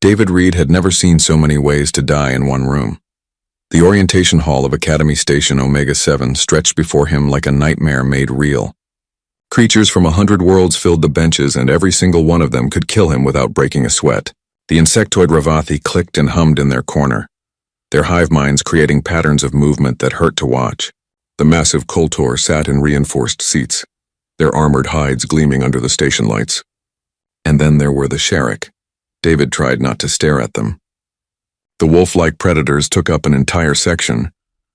David Reed had never seen so many ways to die in one room. The orientation hall of Academy Station Omega-7 stretched before him like a nightmare made real. Creatures from 100 worlds filled the benches, and every single one of them could kill him without breaking a sweat. The insectoid Ravathi clicked and hummed in their corner, their hive minds creating patterns of movement that hurt to watch. The massive Kultor sat in reinforced seats, their armored hides gleaming under the station lights. And then there were the Sherrick. David tried not to stare at them. The wolf-like predators took up an entire section,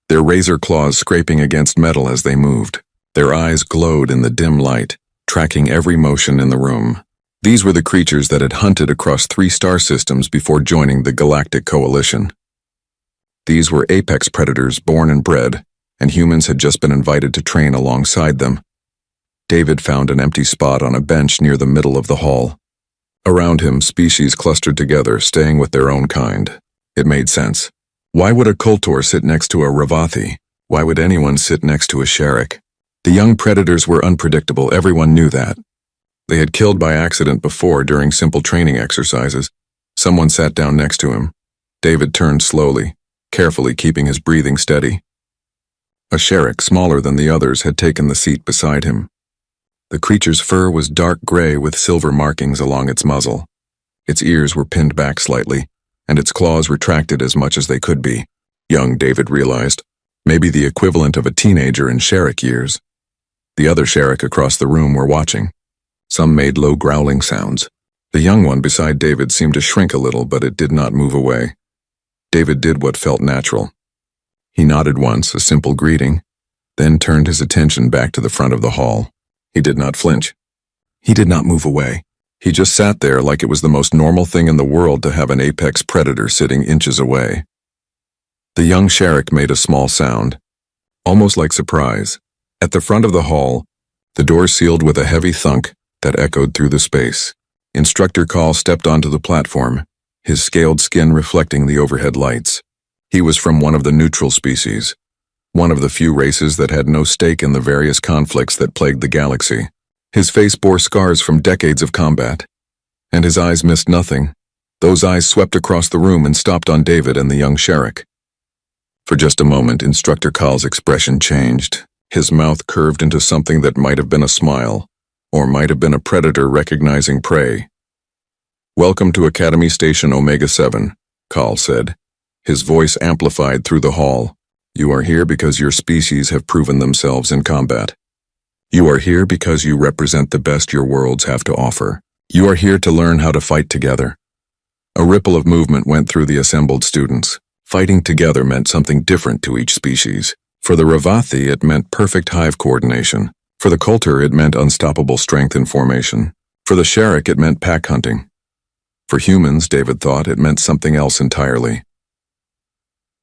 their razor claws scraping against metal as they moved. Their eyes glowed in the dim light, tracking every motion in the room. These were the creatures that had hunted across 3 star systems before joining the Galactic Coalition. These were apex predators born and bred, and humans had just been invited to train alongside them. David found an empty spot on a bench near the middle of the hall. Around him, species clustered together, staying with their own kind. It made sense. Why would a Kultor sit next to a Ravathi? Why would anyone sit next to a Sherrick? The young predators were unpredictable, everyone knew that. They had killed by accident before during simple training exercises. Someone sat down next to him. David turned slowly, carefully keeping his breathing steady. A Sherrick, smaller than the others, had taken the seat beside him. The creature's fur was dark gray with silver markings along its muzzle. Its ears were pinned back slightly, and its claws retracted as much as they could be. Young, David realized. Maybe the equivalent of a teenager in Sherrick years. The other Sherrick across the room were watching. Some made low growling sounds. The young one beside David seemed to shrink a little, but it did not move away. David did what felt natural. He nodded once, a simple greeting, then turned his attention back to the front of the hall. He did not flinch. He did not move away. He just sat there like it was the most normal thing in the world to have an apex predator sitting inches away. The young Sherrick made a small sound, almost like surprise. At the front of the hall, the door sealed with a heavy thunk that echoed through the space. Instructor Call stepped onto the platform, his scaled skin reflecting the overhead lights. He was from one of the neutral species, one of the few races that had no stake in the various conflicts that plagued the galaxy. His face bore scars from decades of combat, and his eyes missed nothing. Those eyes swept across the room and stopped on David and the young Sherrick. For just a moment, Instructor Call's expression changed. His mouth curved into something that might have been a smile, or might have been a predator recognizing prey. "Welcome to Academy Station Omega-7, Call said, his voice amplified through the hall. "You are here because your species have proven themselves in combat. You are here because you represent the best your worlds have to offer. You are here to learn how to fight together." A ripple of movement went through the assembled students. Fighting together meant something different to each species. For the Ravathi, it meant perfect hive coordination. For the Kultor, it meant unstoppable strength in formation. For the Sherrick, it meant pack hunting. For humans, David thought, it meant something else entirely.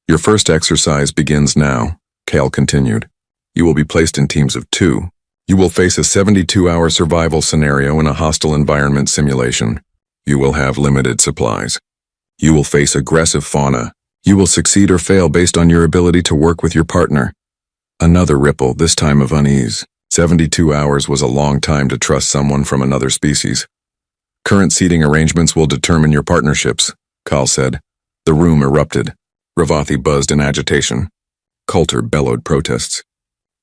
"Your first exercise begins now," Kale continued. "You will be placed in teams of 2. You will face a 72-hour survival scenario in a hostile environment simulation. You will have limited supplies. You will face aggressive fauna. You will succeed or fail based on your ability to work with your partner." Another ripple, this time of unease. 72 hours was a long time to trust someone from another species. "Current seating arrangements will determine your partnerships," Kal said. The room erupted. Ravathi buzzed in agitation. Kultor bellowed protests.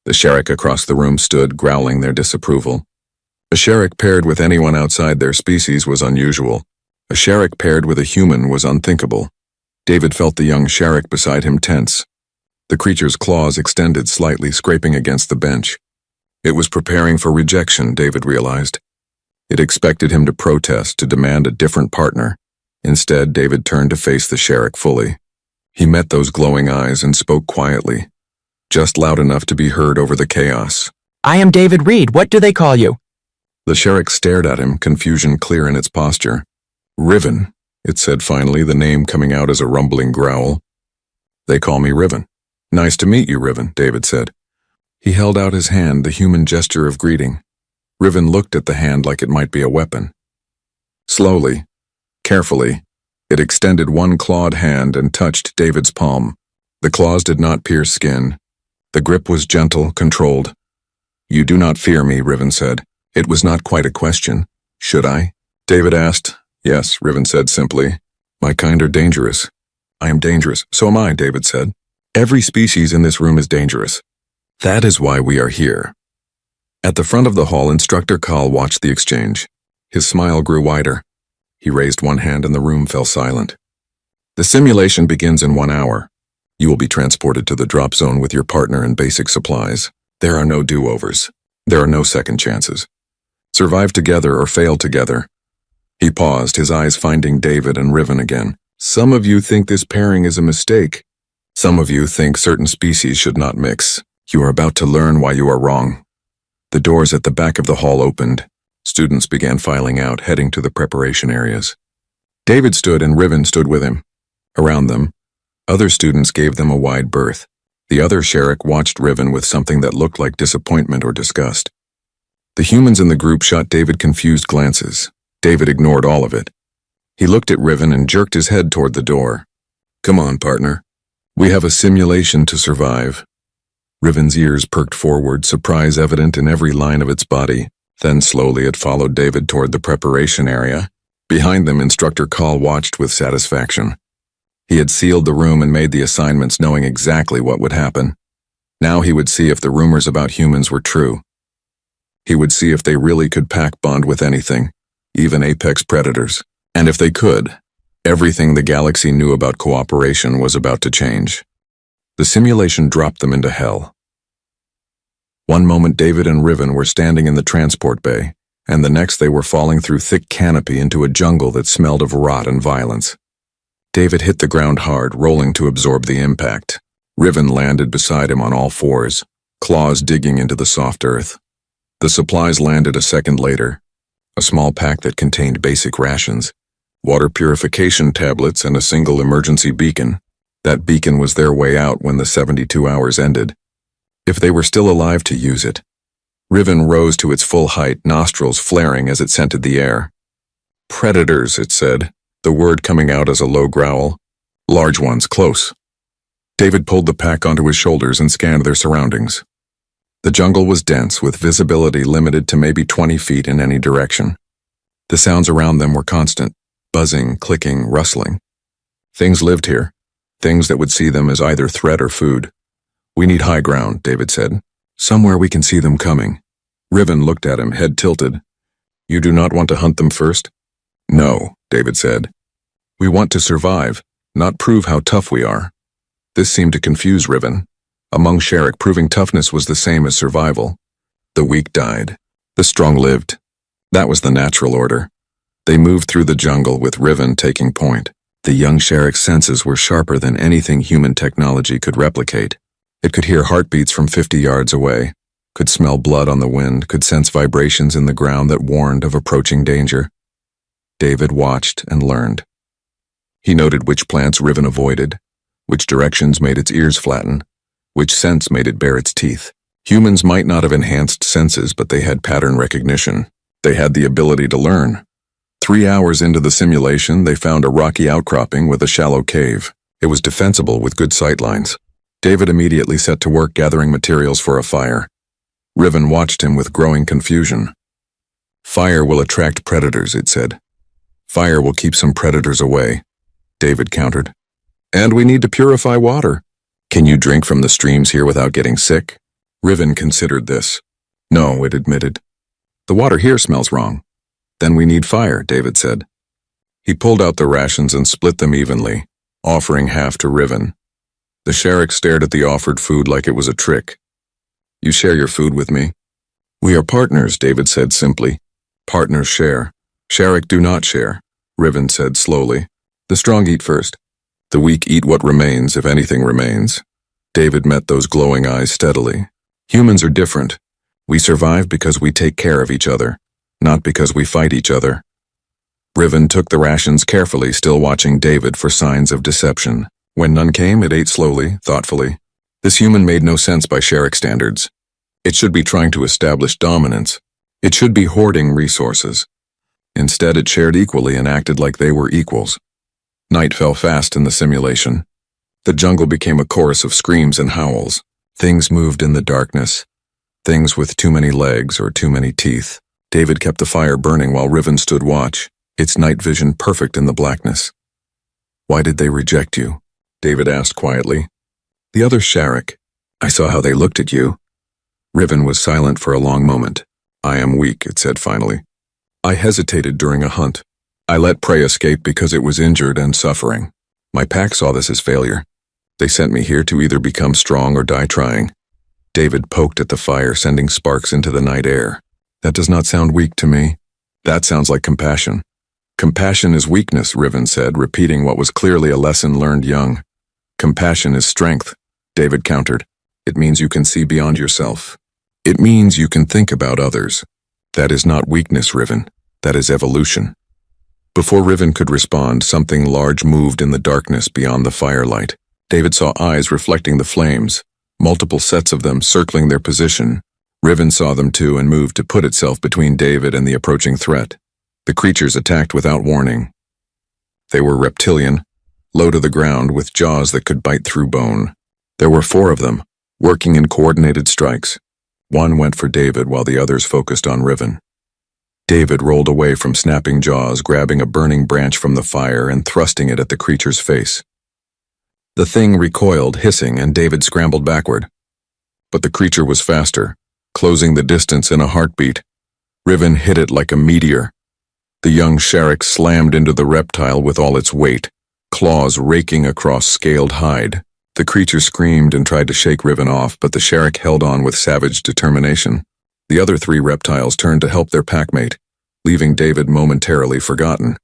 The Sherrick across the room stood, growling their disapproval. A Sherrick paired with anyone outside their species was unusual. A Sherrick paired with a human was unthinkable. David felt the young Sherrick beside him tense. The creature's claws extended slightly, scraping against the bench. It was preparing for rejection, David realized. It expected him to protest, to demand a different partner. Instead, David turned to face the Sherrick fully. He met those glowing eyes and spoke quietly, just loud enough to be heard over the chaos. "I am David Reed. What do they call you?" The Sherrick stared at him, confusion clear in its posture. "Riven," it said finally, the name coming out as a rumbling growl. "They call me Riven." "Nice to meet you, Riven," David said. He held out his hand, the human gesture of greeting. Riven looked at the hand like it might be a weapon. Slowly, carefully, it extended one clawed hand and touched David's palm. The claws did not pierce skin. The grip was gentle, controlled. "You do not fear me," Riven said. It was not quite a question. "Should I?" David asked. "Yes," Riven said simply. My kind are dangerous. I am dangerous. So am I, David said. Every species in this room is dangerous. That is why we are here. At the front of the hall, Instructor Carl watched the exchange. His smile grew wider. He raised one hand and the room fell silent. The simulation begins in 1 hour. You will be transported to the drop zone with your partner and basic supplies. There are no do-overs. There are no second chances. Survive together or fail together. He paused, his eyes finding David and Riven again. Some of you think this pairing is a mistake. Some of you think certain species should not mix. You are about to learn why you are wrong. The doors at the back of the hall opened. Students began filing out, heading to the preparation areas. David stood and Riven stood with him. Around them, other students gave them a wide berth. The other Sherrick watched Riven with something that looked like disappointment or disgust. The humans in the group shot David confused glances. David ignored all of it. He looked at Riven and jerked his head toward the door. Come on, partner. We have a simulation to survive. Riven's ears perked forward, surprise evident in every line of its body. Then slowly it followed David toward the preparation area. Behind them, Instructor Carl watched with satisfaction. He had sealed the room and made the assignments knowing exactly what would happen. Now he would see if the rumors about humans were true. He would see if they really could pack bond with anything, even apex predators. And if they could, everything the galaxy knew about cooperation was about to change. The simulation dropped them into hell. One moment David and Riven were standing in the transport bay, and the next they were falling through thick canopy into a jungle that smelled of rot and violence. David hit the ground hard, rolling to absorb the impact. Riven landed beside him on all fours, claws digging into the soft earth. The supplies landed a second later, a small pack that contained basic rations, water purification tablets, and a single emergency beacon. That beacon was their way out when the 72 hours ended, if they were still alive to use it. Riven rose to its full height, nostrils flaring as it scented the air. Predators, it said, the word coming out as a low growl. Large ones, close. David pulled the pack onto his shoulders and scanned their surroundings. The jungle was dense, with visibility limited to maybe 20 feet in any direction. The sounds around them were constant, buzzing, clicking, rustling. Things lived here, things that would see them as either threat or food. We need high ground, David said. Somewhere we can see them coming. Riven looked at him, head tilted. You do not want to hunt them first? No, David said. We want to survive, not prove how tough we are. This seemed to confuse Riven. Among Sherrick, proving toughness was the same as survival. The weak died. The strong lived. That was the natural order. They moved through the jungle with Riven taking point. The young Sherrick's senses were sharper than anything human technology could replicate. It could hear heartbeats from 50 yards away, could smell blood on the wind, could sense vibrations in the ground that warned of approaching danger. David watched and learned. He noted which plants Riven avoided, which directions made its ears flatten, which scents made it bare its teeth. Humans might not have enhanced senses, but they had pattern recognition. They had the ability to learn. 3 hours into the simulation, they found a rocky outcropping with a shallow cave. It was defensible with good sightlines. David immediately set to work gathering materials for a fire. Riven watched him with growing confusion. Fire will attract predators, it said. Fire will keep some predators away, David countered. And we need to purify water. Can you drink from the streams here without getting sick? Riven considered this. No, it admitted. The water here smells wrong. Then we need fire, David said. He pulled out the rations and split them evenly, offering half to Riven. The Sherrick stared at the offered food like it was a trick. You share your food with me? We are partners, David said simply. Partners share. Sherrick do not share, Riven said slowly. The strong eat first. The weak eat what remains, if anything remains. David met those glowing eyes steadily. Humans are different. We survive because we take care of each other, not because we fight each other. Riven took the rations carefully, still watching David for signs of deception. When none came, it ate slowly, thoughtfully. This human made no sense by Sherrick standards. It should be trying to establish dominance. It should be hoarding resources. Instead, it shared equally and acted like they were equals. Night fell fast in the simulation. The jungle became a chorus of screams and howls. Things moved in the darkness. Things with too many legs or too many teeth. David kept the fire burning while Riven stood watch, its night vision perfect in the blackness. Why did they reject you? David asked quietly. The other Sharek. I saw how they looked at you. Riven was silent for a long moment. I am weak, it said finally. I hesitated during a hunt. I let prey escape because it was injured and suffering. My pack saw this as failure. They sent me here to either become strong or die trying. David poked at the fire, sending sparks into the night air. That does not sound weak to me. That sounds like compassion. Compassion is weakness, Riven said, repeating what was clearly a lesson learned young. Compassion is strength, David countered. It means you can see beyond yourself. It means you can think about others. That is not weakness, Riven. That is evolution. Before Riven could respond, something large moved in the darkness beyond the firelight. David saw eyes reflecting the flames, multiple sets of them circling their position. Riven saw them too and moved to put itself between David and the approaching threat. The creatures attacked without warning. They were reptilian, low to the ground with jaws that could bite through bone. There were 4 of them, working in coordinated strikes. One went for David while the others focused on Riven. David rolled away from snapping jaws, grabbing a burning branch from the fire and thrusting it at the creature's face. The thing recoiled, hissing, and David scrambled backward. But the creature was faster, closing the distance in a heartbeat. Riven hit it like a meteor. The young Sharek slammed into the reptile with all its weight, claws raking across scaled hide. The creature screamed and tried to shake Riven off, but the Sharek held on with savage determination. The other 3 reptiles turned to help their packmate, leaving David momentarily forgotten.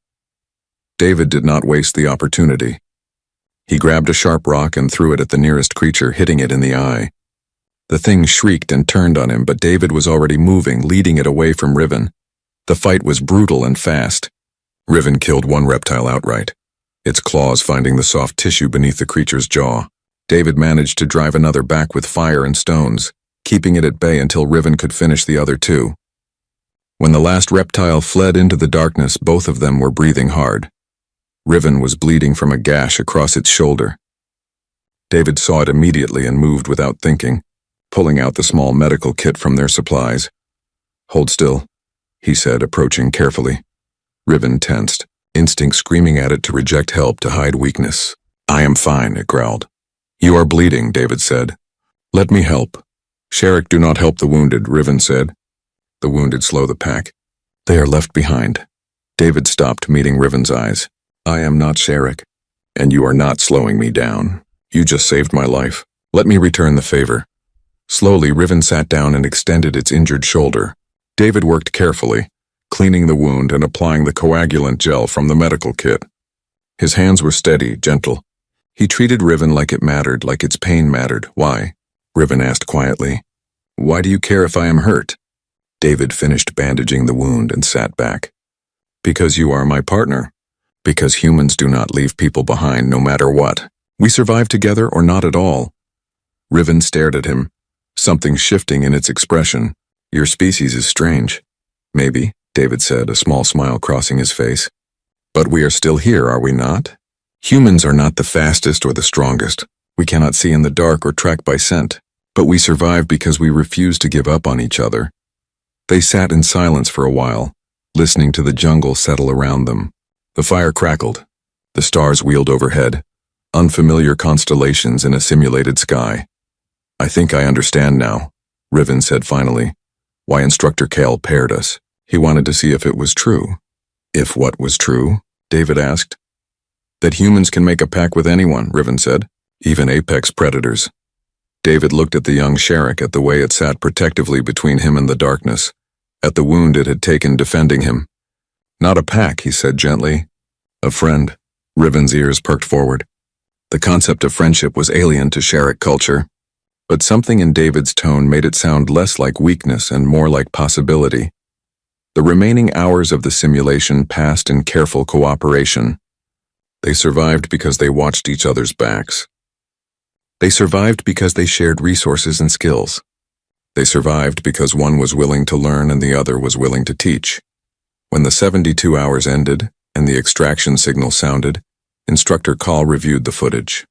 David did not waste the opportunity. He grabbed a sharp rock and threw it at the nearest creature, hitting it in the eye. The thing shrieked and turned on him, but David was already moving, leading it away from Riven. The fight was brutal and fast. Riven killed one reptile outright, its claws finding the soft tissue beneath the creature's jaw. David managed to drive another back with fire and stones, keeping it at bay until Riven could finish the other 2. When the last reptile fled into the darkness, both of them were breathing hard. Riven was bleeding from a gash across its shoulder. David saw it immediately and moved without thinking, pulling out the small medical kit from their supplies. Hold still, he said, approaching carefully. Riven tensed, instinct screaming at it to reject help, to hide weakness. I am fine, it growled. You are bleeding, David said. Let me help. Sharek do not help the wounded, Riven said. The wounded slow the pack. They are left behind. David stopped, meeting Riven's eyes. I am not Sharek, and you are not slowing me down. You just saved my life. Let me return the favor. Slowly, Riven sat down and extended its injured shoulder. David worked carefully, cleaning the wound and applying the coagulant gel from the medical kit. His hands were steady, gentle. He treated Riven like it mattered, like its pain mattered. Why? Riven asked quietly. Why do you care if I am hurt? David finished bandaging the wound and sat back. Because you are my partner. Because humans do not leave people behind no matter what. We survive together or not at all. Riven stared at him, something shifting in its expression. Your species is strange. Maybe, David said, a small smile crossing his face. But we are still here, are we not? Humans are not the fastest or the strongest. We cannot see in the dark or track by scent. But we survive because we refuse to give up on each other. They sat in silence for a while, listening to the jungle settle around them. The fire crackled. The stars wheeled overhead, unfamiliar constellations in a simulated sky. I think I understand now, Riven said finally, why Instructor Kale paired us. He wanted to see if it was true. If what was true? David asked. That humans can make a pact with anyone, Riven said, even apex predators. David looked at the young Sharek, at the way it sat protectively between him and the darkness, at the wound it had taken defending him. Not a pack, he said gently. A friend. Riven's ears perked forward. The concept of friendship was alien to Sharek culture, but something in David's tone made it sound less like weakness and more like possibility. The remaining hours of the simulation passed in careful cooperation. They survived because they watched each other's backs. They survived because they shared resources and skills. They survived because one was willing to learn and the other was willing to teach. When the 72 hours ended and the extraction signal sounded, Instructor Call reviewed the footage.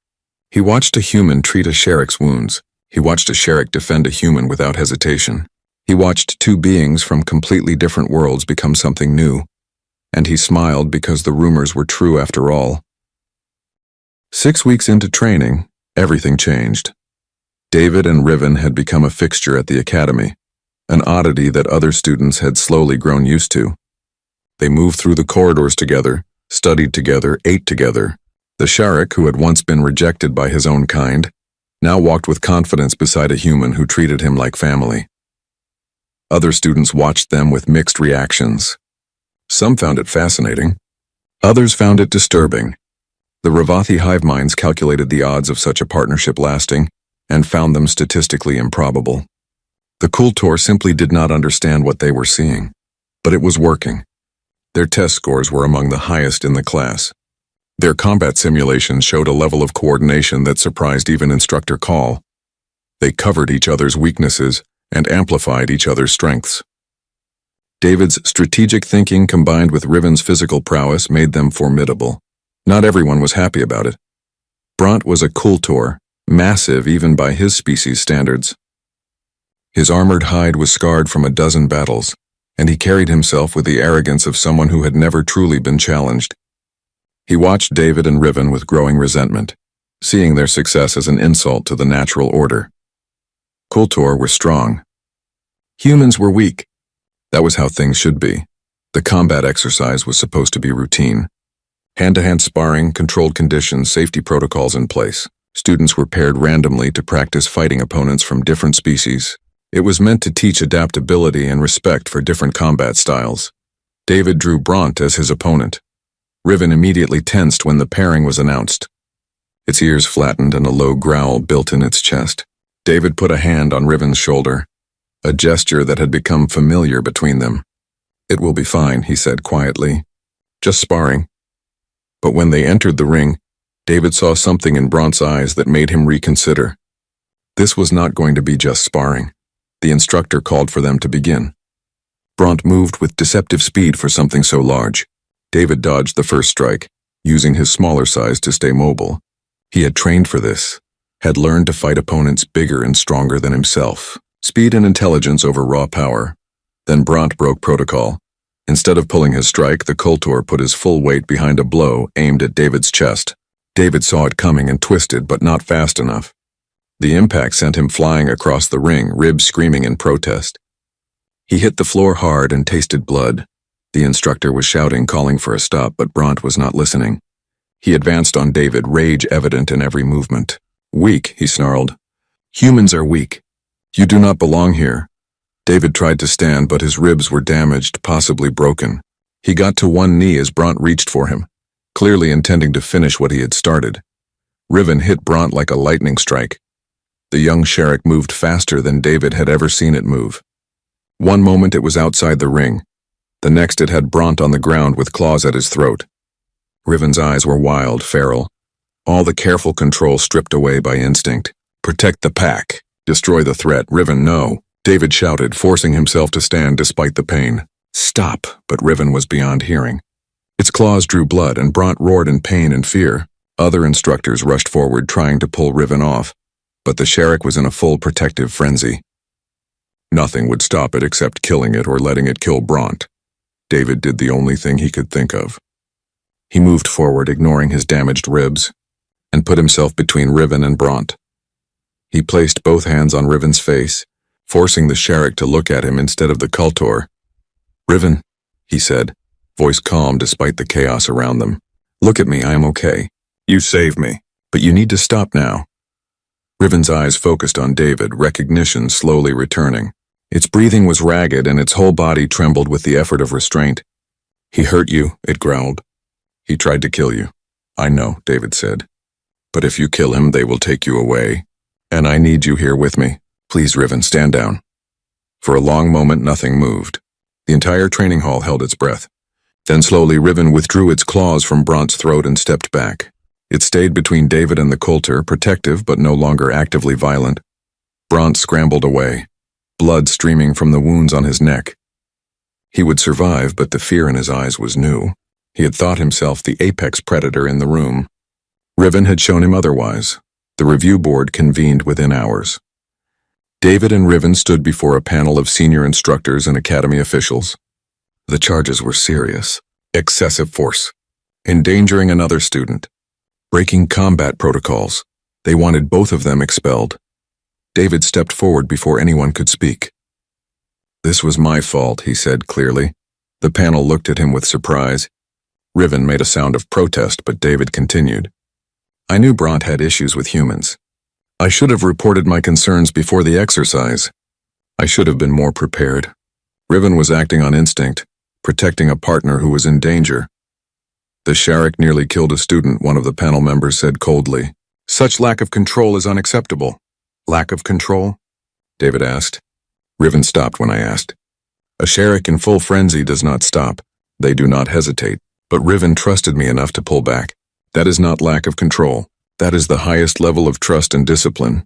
He watched a human treat a Sharek's wounds. He watched a Sharek defend a human without hesitation. He watched 2 beings from completely different worlds become something new. And he smiled because the rumors were true after all. 6 weeks into training, everything changed. David and Riven had become a fixture at the academy, an oddity that other students had slowly grown used to. They moved through the corridors together, studied together, ate together. The Sharrock, who had once been rejected by his own kind, now walked with confidence beside a human who treated him like family. Other students watched them with mixed reactions. Some found it fascinating. Others found it disturbing. The Ravathi hive minds calculated the odds of such a partnership lasting and found them statistically improbable. The Kultor simply did not understand what they were seeing, but it was working. Their test scores were among the highest in the class. Their combat simulations showed a level of coordination that surprised even Instructor Call. They covered each other's weaknesses and amplified each other's strengths. David's strategic thinking combined with Riven's physical prowess made them formidable. Not everyone was happy about it. Bront was a Kultor, massive even by his species standards. His armored hide was scarred from a dozen battles, and he carried himself with the arrogance of someone who had never truly been challenged. He watched David and Riven with growing resentment, seeing their success as an insult to the natural order. Kultor were strong. Humans were weak. That was how things should be. The combat exercise was supposed to be routine. Hand-to-hand sparring, controlled conditions, safety protocols in place. Students were paired randomly to practice fighting opponents from different species. It was meant to teach adaptability and respect for different combat styles. David drew Bront as his opponent. Riven immediately tensed when the pairing was announced. Its ears flattened and a low growl built in its chest. David put a hand on Riven's shoulder, a gesture that had become familiar between them. "It will be fine," he said quietly. "Just sparring." But when they entered the ring, David saw something in Bront's eyes that made him reconsider. This was not going to be just sparring. The instructor called for them to begin. Bront moved with deceptive speed for something so large. David dodged the first strike, using his smaller size to stay mobile. He had trained for this, had learned to fight opponents bigger and stronger than himself. Speed and intelligence over raw power. Then Bront broke protocol. Instead of pulling his strike, the Kultor put his full weight behind a blow aimed at David's chest. David saw it coming and twisted, but not fast enough. The impact sent him flying across the ring, ribs screaming in protest. He hit the floor hard and tasted blood. The instructor was shouting, calling for a stop, but Bront was not listening. He advanced on David, rage evident in every movement. "Weak," he snarled. "Humans are weak. You do not belong here." David tried to stand, but his ribs were damaged, possibly broken. He got to one knee as Bront reached for him, clearly intending to finish what he had started. Riven hit Bront like a lightning strike. The young Sharrock moved faster than David had ever seen it move. One moment it was outside the ring. The next it had Bront on the ground with claws at his throat. Riven's eyes were wild, feral. All the careful control stripped away by instinct. "Protect the pack. Destroy the threat. Riven, no." David shouted, forcing himself to stand despite the pain. "Stop," but Riven was beyond hearing. Its claws drew blood, and Bront roared in pain and fear. Other instructors rushed forward, trying to pull Riven off, but the Sharrock was in a full protective frenzy. Nothing would stop it except killing it or letting it kill Bront. David did the only thing he could think of. He moved forward, ignoring his damaged ribs, and put himself between Riven and Bront. He placed both hands on Riven's face, forcing the Sharrock to look at him instead of the Kultor. "Riven," he said, voice calm despite the chaos around them. "Look at me, I am okay. You saved me, but you need to stop now." Riven's eyes focused on David, recognition slowly returning. Its breathing was ragged and its whole body trembled with the effort of restraint. "He hurt you," it growled. "He tried to kill you." "I know," David said. "But if you kill him, they will take you away. And I need you here with me. Please, Riven, stand down." For a long moment, nothing moved. The entire training hall held its breath. Then slowly, Riven withdrew its claws from Bront's throat and stepped back. It stayed between David and the Kultor, protective but no longer actively violent. Bront scrambled away, blood streaming from the wounds on his neck. He would survive, but the fear in his eyes was new. He had thought himself the apex predator in the room. Riven had shown him otherwise. The review board convened within hours. David and Riven stood before a panel of senior instructors and academy officials. The charges were serious. Excessive force. Endangering another student. breaking combat protocols. They wanted both of them expelled. David stepped forward before anyone could speak. "This was my fault," he said clearly. The panel looked at him with surprise. Riven made a sound of protest, but David continued. "I knew Bront had issues with humans. I should have reported my concerns before the exercise. I should have been more prepared. Riven was acting on instinct, protecting a partner who was in danger." "The Sharrock nearly killed a student," one of the panel members said coldly. "Such lack of control is unacceptable." "Lack of control?" David asked. Riven stopped when I asked. "A Sharrock in full frenzy does not stop. They do not hesitate. But Riven trusted me enough to pull back. That is not lack of control. That is the highest level of trust and discipline."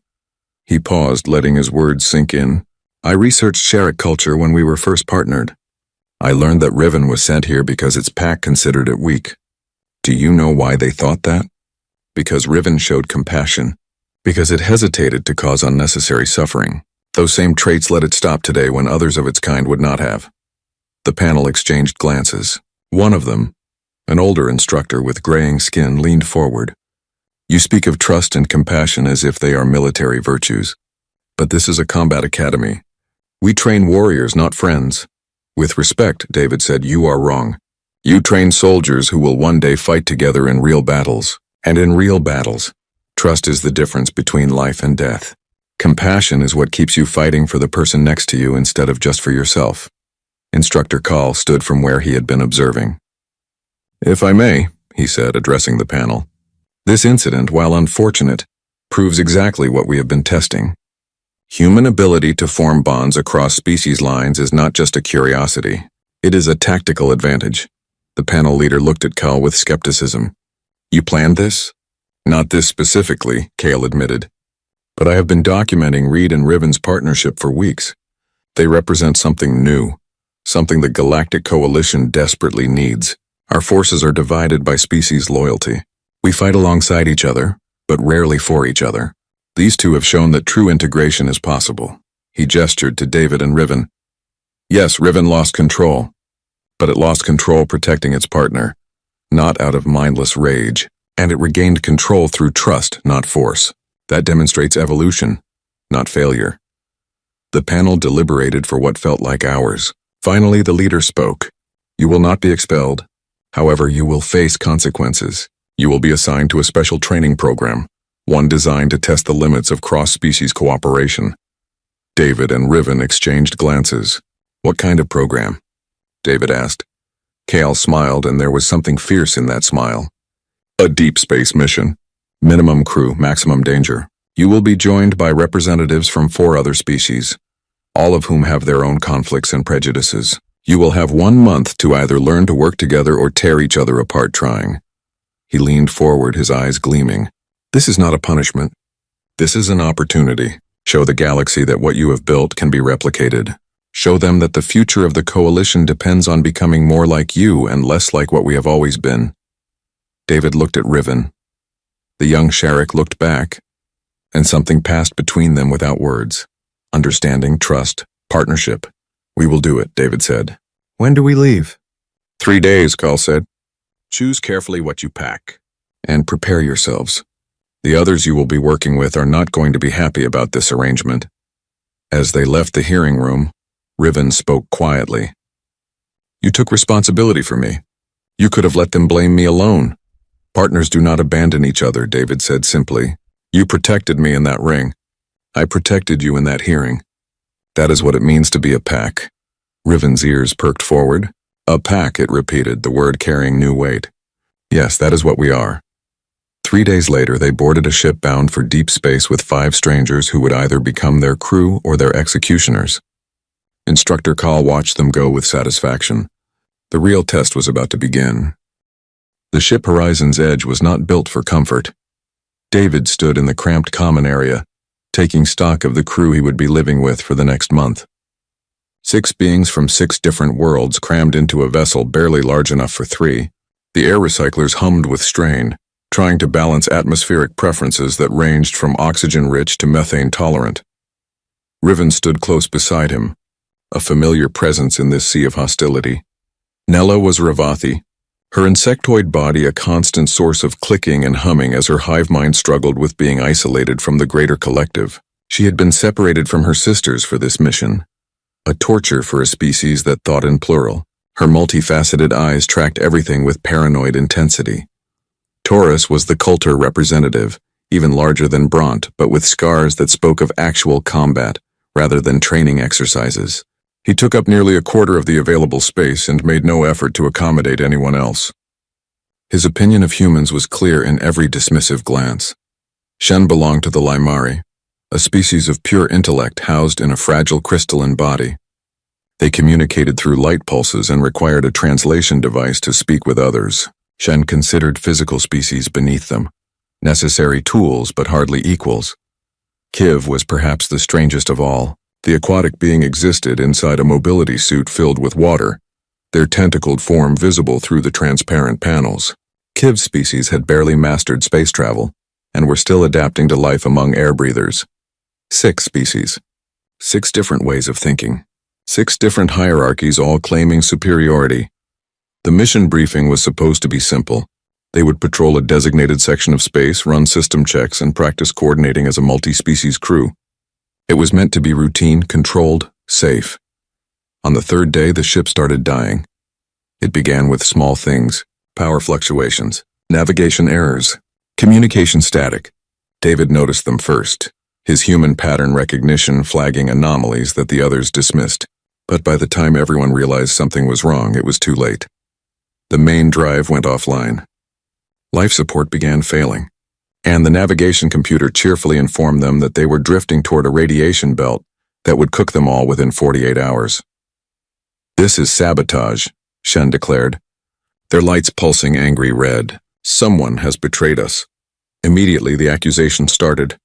He paused, letting his words sink in. "I researched Sharrock culture when we were first partnered. I learned that Riven was sent here because its pack considered it weak. Do you know why they thought that? Because Riven showed compassion. Because it hesitated to cause unnecessary suffering. Those same traits let it stop today when others of its kind would not have." The panel exchanged glances. One of them, an older instructor with graying skin, leaned forward. "You speak of trust and compassion as if they are military virtues. But this is a combat academy. We train warriors, not friends." "With respect," David said, "you are wrong. You train soldiers who will one day fight together in real battles. And in real battles, trust is the difference between life and death. Compassion is what keeps you fighting for the person next to you instead of just for yourself." Instructor Call stood from where he had been observing. "If I may," he said, addressing the panel, "this incident, while unfortunate, proves exactly what we have been testing. Human ability to form bonds across species lines is not just a curiosity. It is a tactical advantage." The panel leader looked at Cal with skepticism. "You planned this?" "Not this specifically," Cale admitted. "But I have been documenting Reed and Riven's partnership for weeks. They represent something new, something the Galactic Coalition desperately needs. Our forces are divided by species loyalty. We fight alongside each other, but rarely for each other. These two have shown that true integration is possible." He gestured to David and Riven. "Yes, Riven lost control, but it lost control protecting its partner, not out of mindless rage, and it regained control through trust, not force. That demonstrates evolution, not failure." The panel deliberated for what felt like hours. Finally, the leader spoke. "You will not be expelled. However, you will face consequences. You will be assigned to a special training program, one designed to test the limits of cross-species cooperation." David and Riven exchanged glances. "What kind of program?" David asked. Cale smiled, and there was something fierce in that smile. "A deep space mission. Minimum crew, maximum danger. You will be joined by representatives from 4 other species, all of whom have their own conflicts and prejudices. You will have 1 month to either learn to work together or tear each other apart trying." He leaned forward, his eyes gleaming. "This is not a punishment. This is an opportunity. Show the galaxy that what you have built can be replicated. Show them that the future of the Coalition depends on becoming more like you and less like what we have always been." David looked at Riven. The young Sharrock looked back, and something passed between them without words. Understanding, trust, partnership. "We will do it," David said. "When do we leave?" 3 days, Call said. "Choose carefully what you pack, and prepare yourselves. The others you will be working with are not going to be happy about this arrangement." As they left the hearing room, Riven spoke quietly. "You took responsibility for me. You could have let them blame me alone." "Partners do not abandon each other," David said simply. "You protected me in that ring. I protected you in that hearing. That is what it means to be a pack." Riven's ears perked forward. "A pack," it repeated, the word carrying new weight. "Yes, that is what we are." 3 days later, they boarded a ship bound for deep space with 5 strangers who would either become their crew or their executioners. Instructor Call watched them go with satisfaction. The real test was about to begin. The ship Horizon's Edge was not built for comfort. David stood in the cramped common area, taking stock of the crew he would be living with for the next month. 6 beings from 6 different worlds crammed into a vessel barely large enough for 3. The air recyclers hummed with strain, trying to balance atmospheric preferences that ranged from oxygen-rich to methane-tolerant. Riven stood close beside him, a familiar presence in this sea of hostility. Nella was Ravathi, her insectoid body a constant source of clicking and humming as her hive mind struggled with being isolated from the greater collective. She had been separated from her sisters for this mission, a torture for a species that thought in plural. Her multifaceted eyes tracked everything with paranoid intensity. Taurus was the Coulter representative, even larger than Bront, but with scars that spoke of actual combat rather than training exercises. He took up nearly a quarter of the available space and made no effort to accommodate anyone else. His opinion of humans was clear in every dismissive glance. Shen belonged to the Limari, a species of pure intellect housed in a fragile crystalline body. They communicated through light pulses and required a translation device to speak with others. Shen considered physical species beneath them, necessary tools but hardly equals. Kiv was perhaps the strangest of all. The aquatic being existed inside a mobility suit filled with water, their tentacled form visible through the transparent panels. Kiv's species had barely mastered space travel and were still adapting to life among air breathers. 6 species. 6 different ways of thinking. 6 different hierarchies, all claiming superiority. The mission briefing was supposed to be simple. They would patrol a designated section of space, run system checks, and practice coordinating as a multi-species crew. It was meant to be routine, controlled, safe. On the 3rd day, the ship started dying. It began with small things: power fluctuations, navigation errors, communication static. David noticed them first, his human pattern recognition flagging anomalies that the others dismissed. But by the time everyone realized something was wrong, it was too late. The main drive went offline. Life support began failing, and the navigation computer cheerfully informed them that they were drifting toward a radiation belt that would cook them all within 48 hours. "This is sabotage," Shen declared, their lights pulsing angry red. "Someone has betrayed us." Immediately, the accusation started.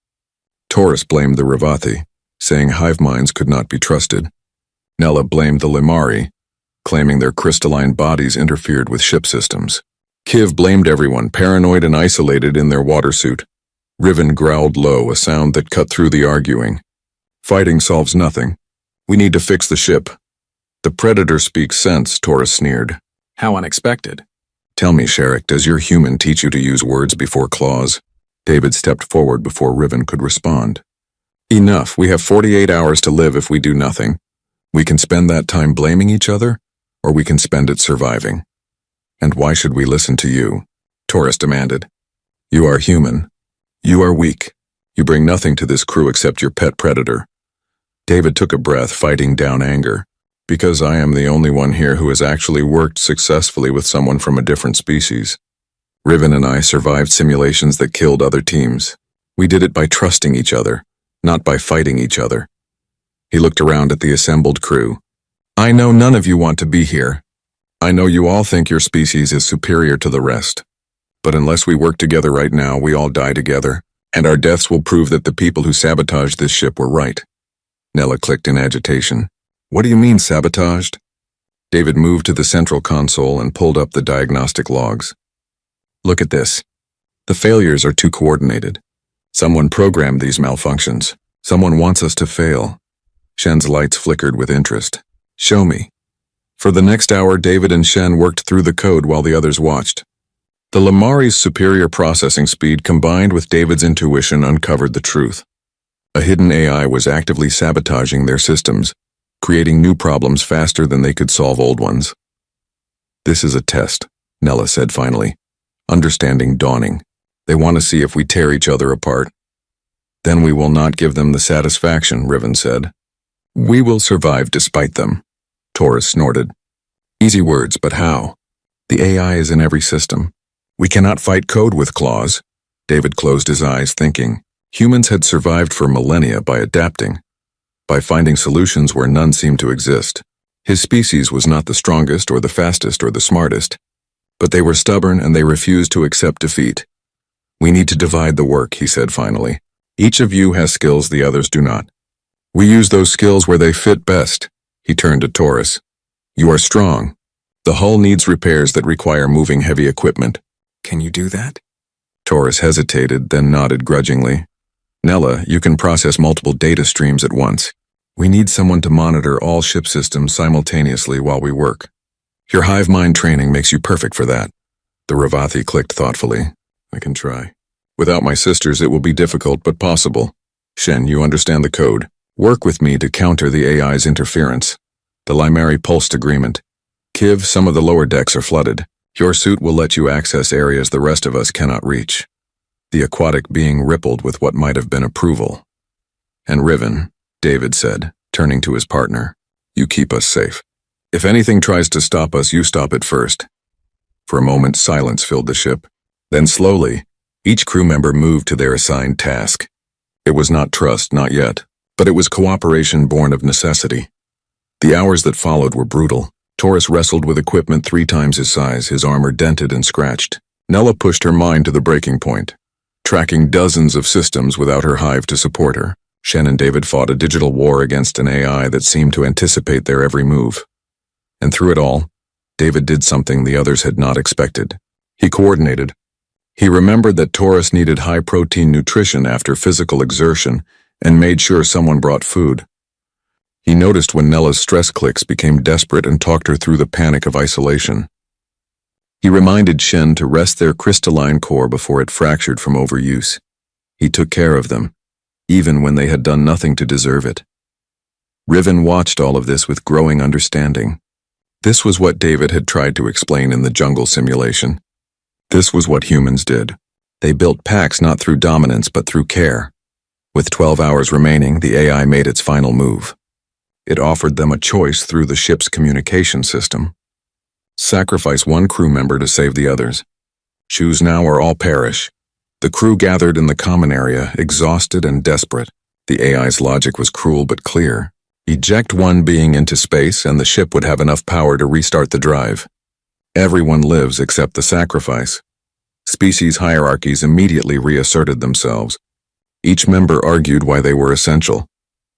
Taurus blamed the Ravathi, saying hive minds could not be trusted. Nella blamed the Limari, claiming their crystalline bodies interfered with ship systems. Kiv blamed everyone, paranoid and isolated in their water suit. Riven growled low, a sound that cut through the arguing. "Fighting solves nothing. We need to fix the ship." "The Predator speaks sense," Taurus sneered. How unexpected. "Tell me, Sherrick, does your human teach you to use words before claws?" David stepped forward before Riven could respond. "Enough. We have 48 hours to live if we do nothing. We can spend that time blaming each other, or we can spend it surviving." "And why should we listen to you?" Taurus demanded. "You are human. You are weak. You bring nothing to this crew except your pet predator." David took a breath, fighting down anger. "Because I am the only one here who has actually worked successfully with someone from a different species. Riven and I survived simulations that killed other teams. We did it by trusting each other, not by fighting each other." He looked around at the assembled crew. "I know none of you want to be here. I know you all think your species is superior to the rest. But unless we work together right now, we all die together, and our deaths will prove that the people who sabotaged this ship were right." Nella clicked in agitation. "What do you mean, sabotaged?" David moved to the central console and pulled up the diagnostic logs. "Look at this. The failures are too coordinated. Someone programmed these malfunctions. Someone wants us to fail." Shen's lights flickered with interest. "Show me." For the next hour, David and Shen worked through the code while the others watched. The Limari's superior processing speed combined with David's intuition uncovered the truth. A hidden AI was actively sabotaging their systems, creating new problems faster than they could solve old ones. "This is a test," Nella said finally, understanding dawning. "They want to see if we tear each other apart." "Then we will not give them the satisfaction," Riven said. "We will survive despite them," Taurus snorted. "Easy words, but how? The AI is in every system. We cannot fight code with claws." David closed his eyes, thinking. Humans had survived for millennia by adapting, by finding solutions where none seemed to exist. His species was not the strongest or the fastest or the smartest, but they were stubborn and they refused to accept defeat. "We need to divide the work," he said finally. "Each of you has skills the others do not. We use those skills where they fit best." He turned to Taurus. "You are strong. The hull needs repairs that require moving heavy equipment. Can you do that?" Taurus hesitated, then nodded grudgingly. "Nella, you can process multiple data streams at once. We need someone to monitor all ship systems simultaneously while we work. Your hive mind training makes you perfect for that." The Ravathi clicked thoughtfully. I can try. Without my sisters, it will be difficult but possible. Shen, you understand the code. Work with me to counter the AI's interference. The Limeri pulsed agreement. Kiv, some of the lower decks are flooded. Your suit will let you access areas the rest of us cannot reach. The aquatic being rippled with what might have been approval. And Riven, David said, turning to his partner, you keep us safe. If anything tries to stop us, you stop it first. For a moment, silence filled the ship. Then slowly, each crew member moved to their assigned task. It was not trust, not yet, but it was cooperation born of necessity. The hours that followed were brutal. Taurus wrestled with equipment 3 times his size, his armor dented and scratched. Nella pushed her mind to the breaking point, tracking dozens of systems without her hive to support her. Shen and David fought a digital war against an AI that seemed to anticipate their every move. And through it all, David did something the others had not expected. He coordinated. He remembered that Taurus needed high-protein nutrition after physical exertion and made sure someone brought food. He noticed when Nella's stress clicks became desperate and talked her through the panic of isolation. He reminded Shen to rest their crystalline core before it fractured from overuse. He took care of them, even when they had done nothing to deserve it. Riven watched all of this with growing understanding. This was what David had tried to explain in the jungle simulation. This was what humans did. They built packs not through dominance but through care. With 12 hours remaining, the AI made its final move. It offered them a choice through the ship's communication system. Sacrifice one crew member to save the others. Choose now or all perish. The crew gathered in the common area, exhausted and desperate. The AI's logic was cruel but clear. Eject one being into space and the ship would have enough power to restart the drive. Everyone lives except the sacrifice. Species hierarchies immediately reasserted themselves. Each member argued why they were essential,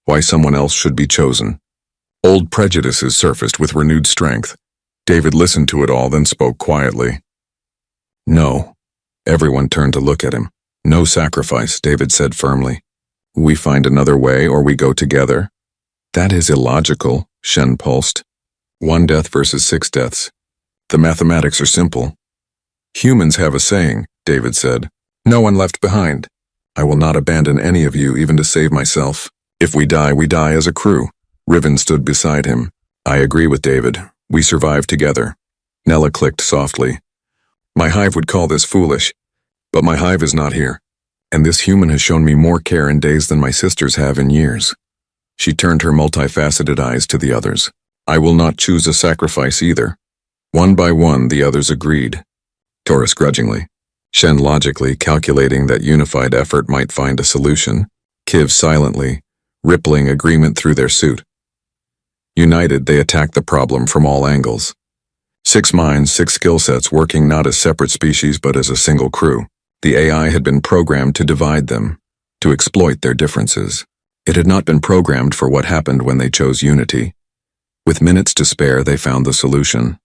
why someone else should be chosen. Old prejudices surfaced with renewed strength. David listened to it all, then spoke quietly. No. Everyone turned to look at him. No sacrifice, David said firmly. We find another way or we go together. That is illogical, Shen pulsed. 1 death versus 6 deaths. The mathematics are simple. Humans have a saying, David said. No one left behind. I will not abandon any of you even to save myself. If we die as a crew. Riven stood beside him. I agree with David. We survive together. Nella clicked softly. My hive would call this foolish, but my hive is not here. And this human has shown me more care in days than my sisters have in years. She turned her multifaceted eyes to the others. I will not choose a sacrifice either. One by one, the others agreed. Taurus grudgingly. Shen logically, calculating that unified effort might find a solution. Kiv silently, rippling agreement through their suit. United, they attacked the problem from all angles. 6 minds, 6 skill sets working not as separate species but as a single crew. The AI had been programmed to divide them, to exploit their differences. It had not been programmed for what happened when they chose unity. With minutes to spare, they found the solution.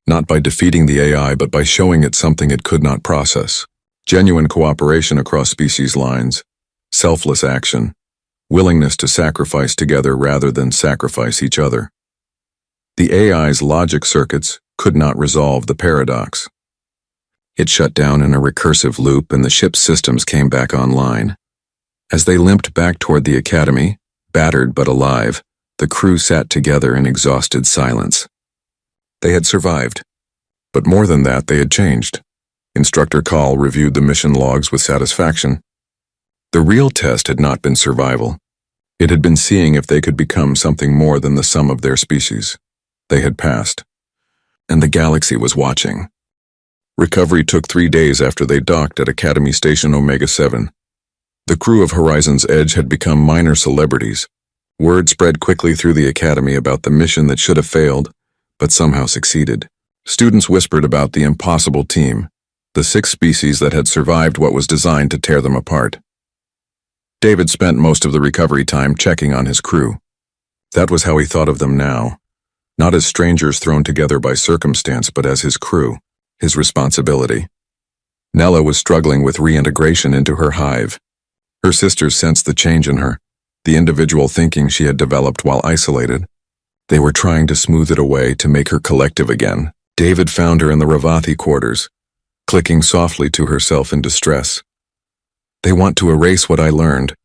Not by defeating the AI, but by showing it something it could not process. Genuine cooperation across species lines. Selfless action. Willingness to sacrifice together rather than sacrifice each other. The AI's logic circuits could not resolve the paradox. It shut down in a recursive loop and the ship's systems came back online. As they limped back toward the academy, battered but alive, the crew sat together in exhausted silence. They had survived. But more than that, they had changed. Instructor Call reviewed the mission logs with satisfaction. The real test had not been survival. It had been seeing if they could become something more than the sum of their species. They had passed. And the galaxy was watching. Recovery took 3 days after they docked at Academy Station Omega 7. The crew of Horizon's Edge had become minor celebrities. Word spread quickly through the academy about the mission that should have failed, but somehow succeeded. Students whispered about the impossible team, the 6 species that had survived what was designed to tear them apart. David spent most of the recovery time checking on his crew. That was how he thought of them now, not as strangers thrown together by circumstance, but as his crew, his responsibility. Nella was struggling with reintegration into her hive. Her sisters sensed the change in her, the individual thinking she had developed while isolated. They were trying to smooth it away to make her collective again, David found her in the Ravathi quarters, clicking softly to herself in distress. "They want to erase what I learned,"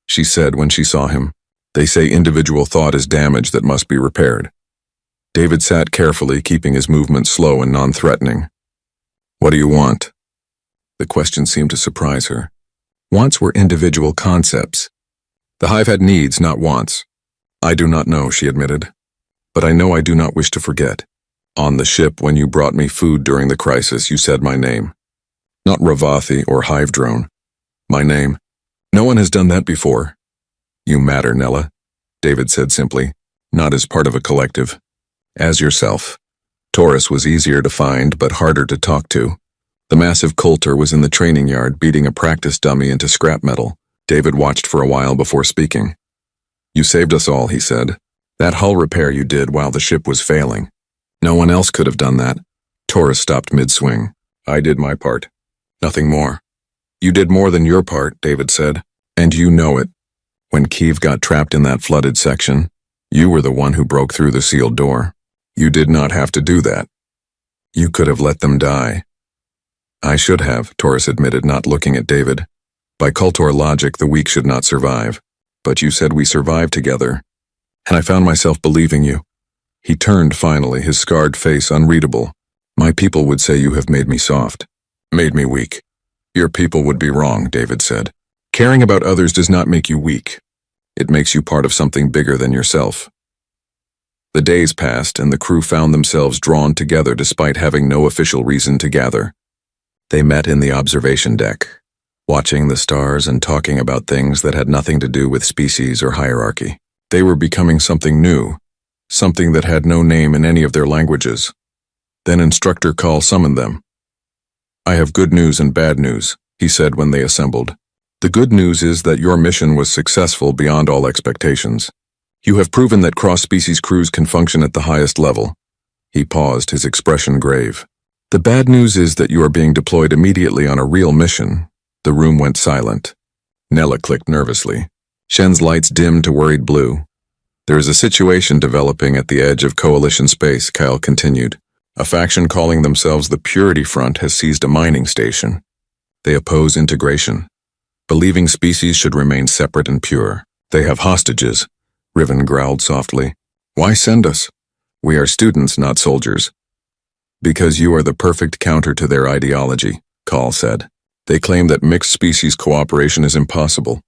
she said when she saw him. "They say individual thought is damage that must be repaired." David sat carefully, keeping his movements slow and non-threatening. "What do you want?" The question seemed to surprise her. Wants were individual concepts. The hive had needs, not wants. "I do not know," she admitted. "But I know I do not wish to forget. On the ship, when you brought me food during the crisis, you said my name. Not Ravathi or Hive Drone. My name. No one has done that before." "You matter, Nella," David said simply, "not as part of a collective. As yourself." Taurus was easier to find, but harder to talk to. The massive Coulter was in the training yard, beating a practice dummy into scrap metal. David watched for a while before speaking. "You saved us all," he said. "That hull repair you did while the ship was failing. No one else could have done that." Taurus stopped mid-swing. "I did my part. Nothing more." "You did more than your part," David said. "And you know it. When Kiev got trapped in that flooded section, you were the one who broke through the sealed door. You did not have to do that. You could have let them die." "I should have," Taurus admitted, not looking at David. "By Kultor logic, the weak should not survive. But you said we survived together, and I found myself believing you." He turned finally, his scarred face unreadable. "My people would say you have made me soft. Made me weak." "Your people would be wrong," David said. "Caring about others does not make you weak. It makes you part of something bigger than yourself." The days passed, and the crew found themselves drawn together despite having no official reason to gather. They met in the observation deck, watching the stars and talking about things that had nothing to do with species or hierarchy. They were becoming something new, something that had no name in any of their languages. Then Instructor Call summoned them. "I have good news and bad news," he said when they assembled. "The good news is that your mission was successful beyond all expectations. You have proven that cross-species crews can function at the highest level." He paused, his expression grave. "The bad news is that you are being deployed immediately on a real mission." The room went silent. Nella clicked nervously. Shen's lights dimmed to worried blue. "There is a situation developing at the edge of Coalition space," Kyle continued. "A faction calling themselves the Purity Front has seized a mining station. They oppose integration, believing species should remain separate and pure. They have hostages," Riven growled softly. "Why send us? We are students, not soldiers." "Because you are the perfect counter to their ideology," Call said. "They claim that mixed species cooperation is impossible,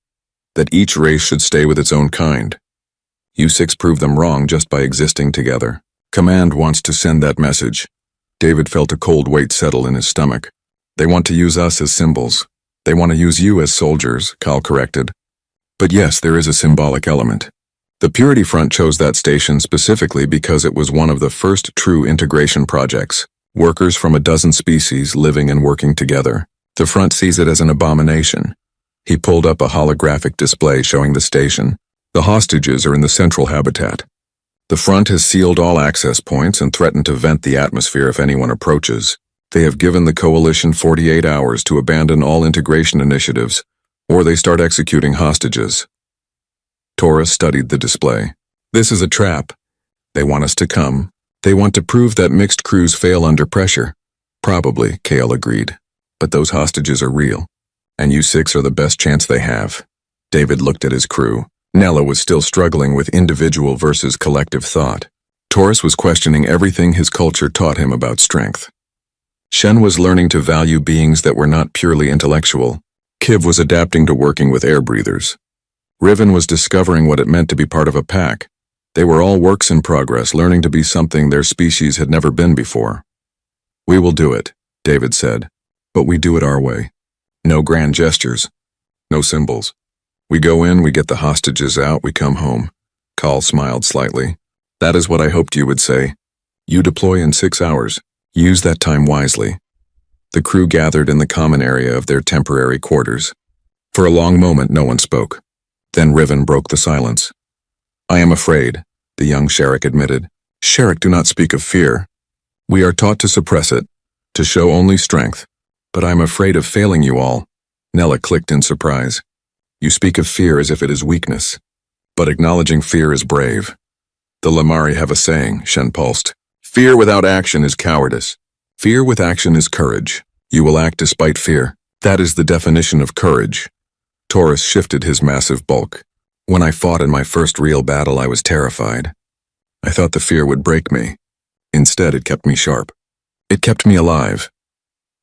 that each race should stay with its own kind. You six prove them wrong just by existing together. Command wants to send that message." David felt a cold weight settle in his stomach. "They want to use us as symbols. They want to use you as soldiers," Kyle corrected. "But yes, there is a symbolic element. The Purity Front chose that station specifically because it was one of the first true integration projects, workers from a dozen species living and working together. The Front sees it as an abomination." He pulled up a holographic display showing the station. "The hostages are in the central habitat. The Front has sealed all access points and threatened to vent the atmosphere if anyone approaches. They have given the Coalition 48 hours to abandon all integration initiatives, or they start executing hostages." Taurus studied the display. "This is a trap. They want us to come. They want to prove that mixed crews fail under pressure." "Probably," Kale agreed. "But those hostages are real, and you six are the best chance they have." David looked at his crew. Nella was still struggling with individual versus collective thought. Taurus was questioning everything his culture taught him about strength. Shen was learning to value beings that were not purely intellectual. Kiv was adapting to working with air breathers. Riven was discovering what it meant to be part of a pack. They were all works in progress, learning to be something their species had never been before. "We will do it," David said, "but we do it our way. No grand gestures, no symbols. We go in, we get the hostages out, we come home." Kal smiled slightly. "That is what I hoped you would say. You deploy in 6 hours. Use that time wisely." The crew gathered in the common area of their temporary quarters. For a long moment, no one spoke. Then Riven broke the silence. "I am afraid," the young Sherrick admitted. "Sherrick, do not speak of fear. We are taught to suppress it, to show only strength. But I am afraid of failing you all." Nella clicked in surprise. "You speak of fear as if it is weakness. But acknowledging fear is brave. The Lamari have a saying," Shen pulsed. Fear without action is cowardice. Fear with action is courage. You will act despite fear. That is the definition of courage. Taurus shifted his massive bulk. When I fought in my first real battle, I was terrified. I thought the fear would break me. Instead, it kept me sharp. It kept me alive.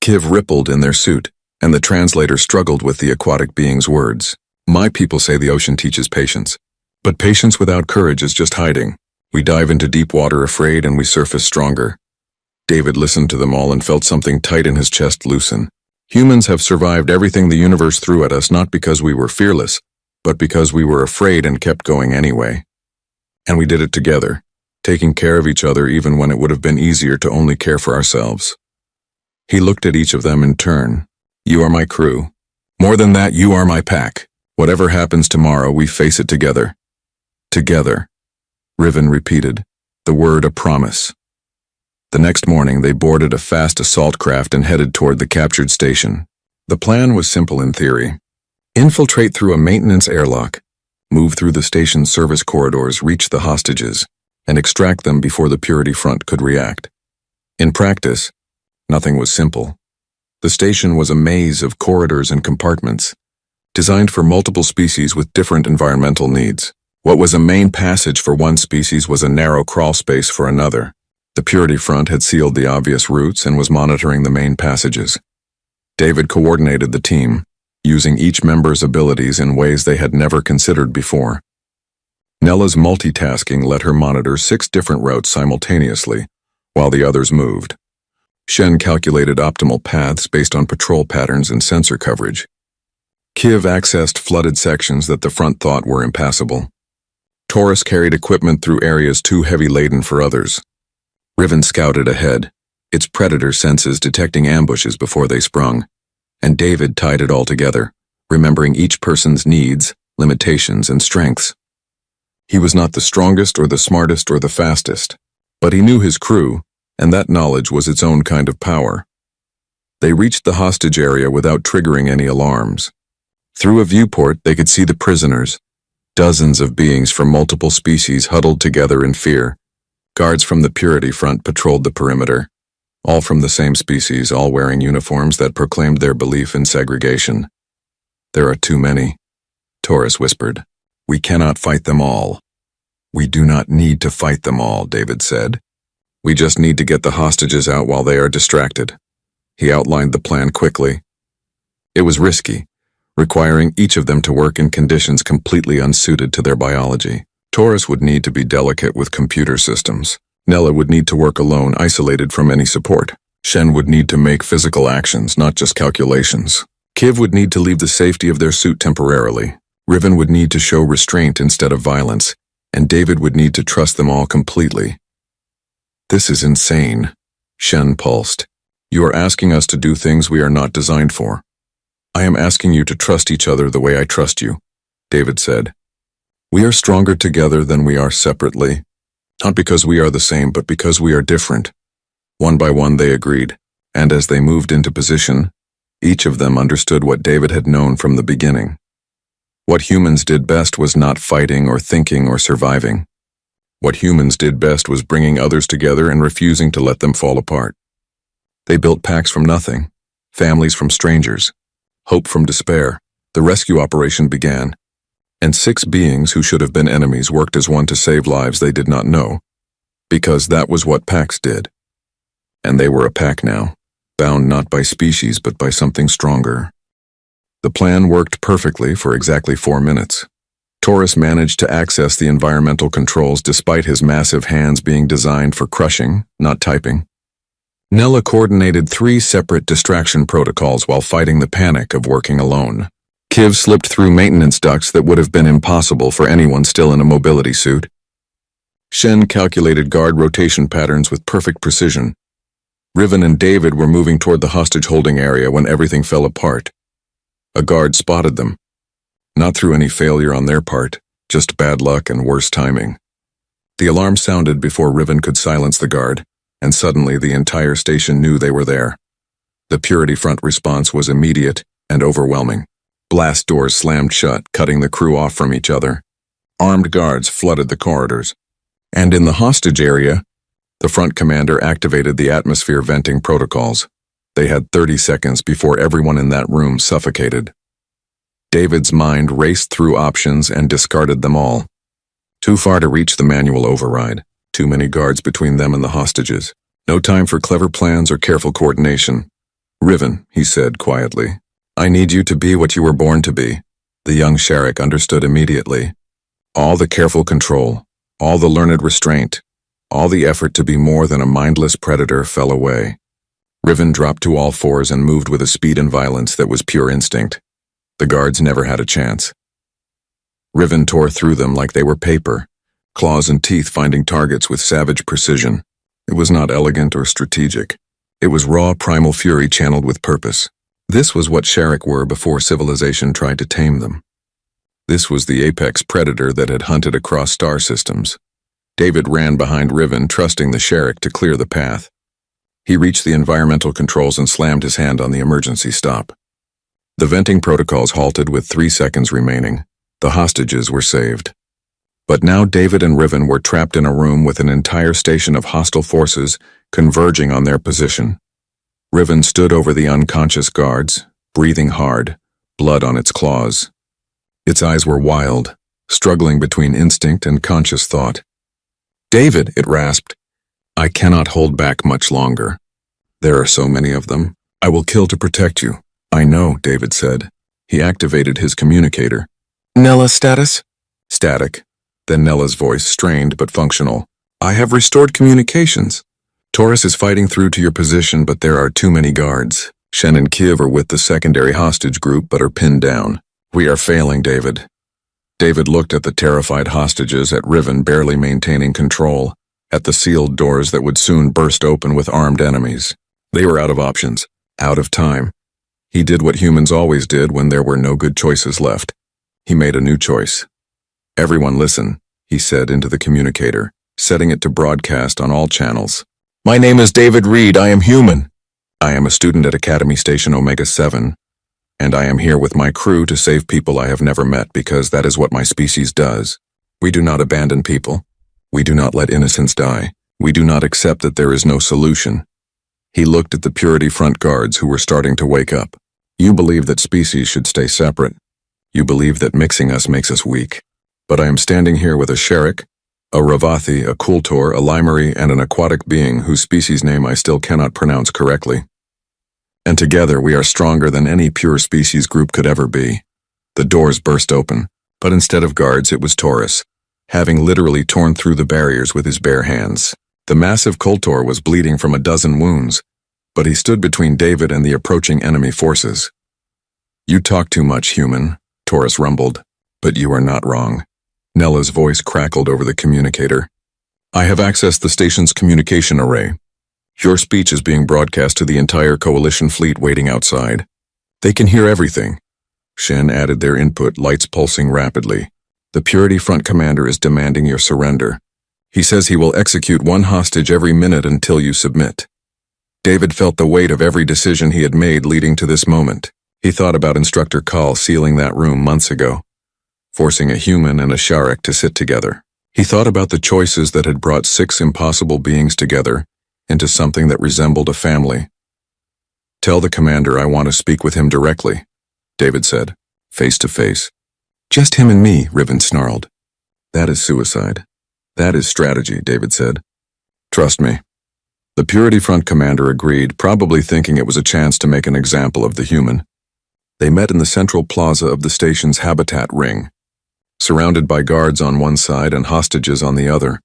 Kiv rippled in their suit, and the translator struggled with the aquatic being's words. My people say the ocean teaches patience. But patience without courage is just hiding. We dive into deep water afraid and we surface stronger. David listened to them all and felt something tight in his chest loosen. Humans have survived everything the universe threw at us not because we were fearless, but because we were afraid and kept going anyway. And we did it together, taking care of each other even when it would have been easier to only care for ourselves. He looked at each of them in turn. You are my crew. More than that, you are my pack. Whatever happens tomorrow, we face it together. Together. Riven repeated, the word a promise. The next morning, they boarded a fast assault craft and headed toward the captured station. The plan was simple in theory. Infiltrate through a maintenance airlock, move through the station's service corridors, reach the hostages, and extract them before the Purity Front could react. In practice, nothing was simple. The station was a maze of corridors and compartments, designed for multiple species with different environmental needs. What was a main passage for one species was a narrow crawl space for another. The Purity Front had sealed the obvious routes and was monitoring the main passages. David coordinated the team, using each member's abilities in ways they had never considered before. Nella's multitasking let her monitor 6 different routes simultaneously, while the others moved. Shen calculated optimal paths based on patrol patterns and sensor coverage. Kiv accessed flooded sections that the front thought were impassable. Taurus carried equipment through areas too heavy-laden for others. Riven scouted ahead, its predator senses detecting ambushes before they sprung, and David tied it all together, remembering each person's needs, limitations, and strengths. He was not the strongest or the smartest or the fastest, but he knew his crew, and that knowledge was its own kind of power. They reached the hostage area without triggering any alarms. Through a viewport, they could see the prisoners, dozens of beings from multiple species huddled together in fear. Guards from the Purity Front patrolled the perimeter, all from the same species, all wearing uniforms that proclaimed their belief in segregation. There are too many, Taurus whispered. We cannot fight them all. We do not need to fight them all, David said. We just need to get the hostages out while they are distracted. He outlined the plan quickly. It was risky, requiring each of them to work in conditions completely unsuited to their biology. Taurus would need to be delicate with computer systems. Nella would need to work alone, isolated from any support. Shen would need to make physical actions, not just calculations. Kiv would need to leave the safety of their suit temporarily. Riven would need to show restraint instead of violence, and David would need to trust them all completely. This is insane, Shen pulsed. You are asking us to do things we are not designed for. I am asking you to trust each other the way I trust you, David said. We are stronger together than we are separately, not because we are the same, but because we are different. One by one they agreed, and as they moved into position, each of them understood what David had known from the beginning. What humans did best was not fighting or thinking or surviving. What humans did best was bringing others together and refusing to let them fall apart. They built packs from nothing, families from strangers, hope from despair. The rescue operation began, and 6 beings who should have been enemies worked as one to save lives they did not know, because that was what packs did. And they were a pack now, bound not by species but by something stronger. The plan worked perfectly for exactly 4 minutes. Taurus managed to access the environmental controls despite his massive hands being designed for crushing, not typing. Nella coordinated 3 separate distraction protocols while fighting the panic of working alone. Kiv slipped through maintenance ducts that would have been impossible for anyone still in a mobility suit. Shen calculated guard rotation patterns with perfect precision. Riven and David were moving toward the hostage-holding area when everything fell apart. A guard spotted them. Not through any failure on their part, just bad luck and worse timing. The alarm sounded before Riven could silence the guard, and suddenly the entire station knew they were there. The Purity Front response was immediate and overwhelming. Blast doors slammed shut, cutting the crew off from each other. Armed guards flooded the corridors. And in the hostage area, The front commander activated the atmosphere venting protocols. They had 30 seconds before everyone in that room suffocated. David's mind raced through options and discarded them all. Too far to reach the manual override. Too many guards between them and the hostages. No time for clever plans or careful coordination. "Riven," he said quietly, "I need you to be what you were born to be." The young Sharek understood immediately. All the careful control, all the learned restraint, all the effort to be more than a mindless predator fell away. Riven dropped to all fours and moved with a speed and violence that was pure instinct. The guards never had a chance. Riven tore through them like they were paper, claws and teeth finding targets with savage precision. It was not elegant or strategic. It was raw primal fury channeled with purpose. This was what Sharek were before civilization tried to tame them. This was the apex predator that had hunted across star systems. David ran behind Riven, trusting the Sharek to clear the path. He reached the environmental controls and slammed his hand on the emergency stop. The venting protocols halted with 3 seconds remaining. The hostages were saved. But now David and Riven were trapped in a room with an entire station of hostile forces converging on their position. Riven stood over the unconscious guards, breathing hard, blood on its claws. Its eyes were wild, struggling between instinct and conscious thought. "David," it rasped, "I cannot hold back much longer. There are so many of them. I will kill to protect you." "I know," David said. He activated his communicator. "Nella status?" "Static." Then Nella's voice, strained but functional. "I have restored communications. Taurus is fighting through to your position, but there are too many guards. Shen and Kiv are with the secondary hostage group but are pinned down. We are failing, David." David looked at the terrified hostages, at Riven barely maintaining control, at the sealed doors that would soon burst open with armed enemies. They were out of options, out of time. He did what humans always did when there were no good choices left. He made a new choice. "Everyone listen," he said into the communicator, setting it to broadcast on all channels. "My name is David Reed. I am human. I am a student at Academy Station Omega 7, and I am here with my crew to save people I have never met because that is what my species does. We do not abandon people. We do not let innocents die. We do not accept that there is no solution." He looked at the Purity Front guards who were starting to wake up. "You believe that species should stay separate. You believe that mixing us makes us weak. But I am standing here with a Sharek, a Ravathi, a Kultor, a Limeri, and an aquatic being whose species name I still cannot pronounce correctly. And together we are stronger than any pure species group could ever be." The doors burst open, but instead of guards it was Taurus, having literally torn through the barriers with his bare hands. The massive Kultor was bleeding from a dozen wounds, but he stood between David and the approaching enemy forces. "You talk too much, human," Taurus rumbled, "but you are not wrong." Nella's voice crackled over the communicator. "I have accessed the station's communication array. Your speech is being broadcast to the entire Coalition fleet waiting outside. They can hear everything." Shen added their input, lights pulsing rapidly. "The Purity Front commander is demanding your surrender. He says he will execute one hostage every minute until you submit." David felt the weight of every decision he had made leading to this moment. He thought about Instructor Call sealing that room months ago, forcing a human and a Sharek to sit together. He thought about the choices that had brought 6 impossible beings together into something that resembled a family. "Tell the commander I want to speak with him directly," David said, face to face. "Just him and me," Riven snarled. "That is suicide. That is strategy," David said. "Trust me." The Purity Front commander agreed, probably thinking it was a chance to make an example of the human. They met in the central plaza of the station's habitat ring, surrounded by guards on one side and hostages on the other.